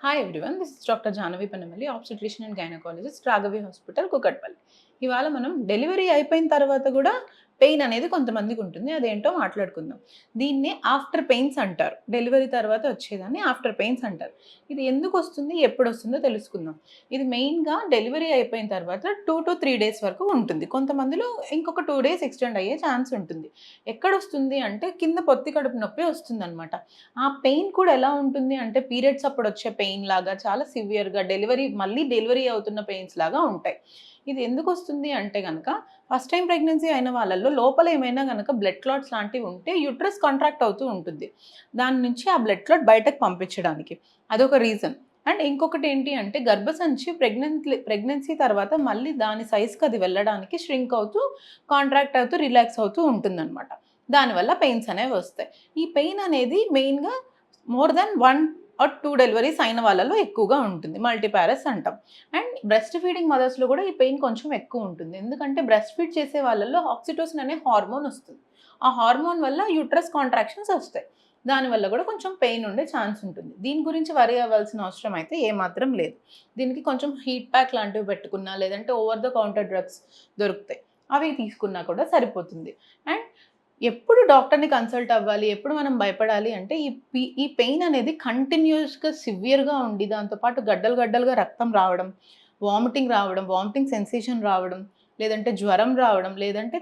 Hi everyone, this is Dr. Jahnavi Panamalli, obstetrician and gynecologist, Raghavi Hospital, Kukatpalli. ఇవాళ మనం delivery అయిపోయిన తర్వాత కూడా పెయిన్ అనేది కొంతమందికి ఉంటుంది. అదేంటో మాట్లాడుకుందాం. దీన్నే ఆఫ్టర్ పెయిన్స్ అంటారు. డెలివరీ తర్వాత వచ్చేదాన్ని ఆఫ్టర్ పెయిన్స్ అంటారు. ఇది ఎందుకొస్తుంది? ఎప్పుడొస్తుందో తెలుసుకుందాం. ఇది మెయిన్‌గా డెలివరీ అయిపోయిన తర్వాత 2-3 డేస్ వరకు ఉంటుంది. కొంతమందిలో ఇంకొక 2 డేస్ ఎక్స్‌టెండ్ అయ్యే ఛాన్స్ ఉంటుంది. ఎక్కడొస్తుంది అంటే కింద పొత్తి కడుపు నొప్పి వస్తుందనమాట. ఆ పెయిన్ కూడా ఎలా ఉంటుంది అంటే పీరియడ్స్ అప్పుడొచ్చే పెయిన్ లాగా చాలా సివియర్‌గా మళ్ళీ డెలివరీ అవుతున్న పెయిన్స్ లాగా ఉంటాయి. ఇది ఎందుకొస్తుంది అంటే గనక ఫస్ట్ టైమ్ ప్రెగ్నెన్సీ అయిన వాళ్ళలో లోపల ఏమైనా గనక బ్లడ్ క్లాట్స్ లాంటివి ఉంటే యూట్రస్ కాంట్రాక్ట్ అవుతూ ఉంటుంది. దాని నుంచి ఆ బ్లడ్ క్లాట్ బయటకు పంపించడానికి. అదొక రీజన్. అండ్ ఇంకొకటి ఏంటి అంటే గర్భసంచి ప్రెగ్నెన్సీ తర్వాత మళ్ళీ దాని సైజ్‌కి అది వెళ్ళడానికి ష్రింక్ అవుతూ, కాంట్రాక్ట్ అవుతూ, రిలాక్స్ అవుతూ ఉంటుందనమాట. దానివల్ల పెయిన్స్ అనేవి వస్తాయి. ఈ పెయిన్ అనేది మెయిన్‌గా మోర్ థాన్ 1 ఆర్ 2 డెలివరీస్ అయిన వాళ్ళలో ఎక్కువగా ఉంటుంది. మల్టీపారస్ అంటాం. అండ్ బ్రెస్ట్ ఫీడింగ్ మదర్స్‌లో కూడా ఈ పెయిన్ కొంచెం ఎక్కువ ఉంటుంది. ఎందుకంటే బ్రెస్ట్ ఫీడ్ చేసే వాళ్ళలో ఆక్సిటోసిన్ అనే హార్మోన్ వస్తుంది. ఆ హార్మోన్ వల్ల యూట్రస్ కాంట్రాక్షన్స్ వస్తాయి. దానివల్ల కూడా కొంచెం పెయిన్ ఉండే ఛాన్స్ ఉంటుంది. దీని గురించి వరీ అవ్వాల్సిన అవసరం అయితే ఏమాత్రం లేదు. దీనికి కొంచెం హీట్ ప్యాక్ లాంటివి పెట్టుకున్నా, లేదంటే ఓవర్ ద కౌంటర్ డ్రగ్స్ దొరుకుతాయి. అవి తీసుకున్నా కూడా సరిపోతుంది. అండ్ ఎప్పుడు డాక్టర్‌ని కన్సల్ట్ అవ్వాలి? ఎప్పుడు మనం భయపడాలి అంటే ఈ పెయిన్ అనేది కంటిన్యూయస్‌గా సివియర్‌గా ఉండి దాంతో పాటు గడ్డలు గడ్డలుగా రక్తం రావడం, వామిటింగ్ సెన్సేషన్ రావడం, లేదంటే జ్వరం రావడం, లేదంటే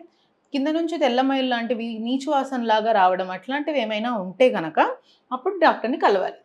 కింద నుంచి తెల్లమైలు లాంటివి నీచు వాసనలాగా రావడం అట్లాంటివి ఏమైనా ఉంటే గనక అప్పుడు డాక్టర్‌ని కలవాలి.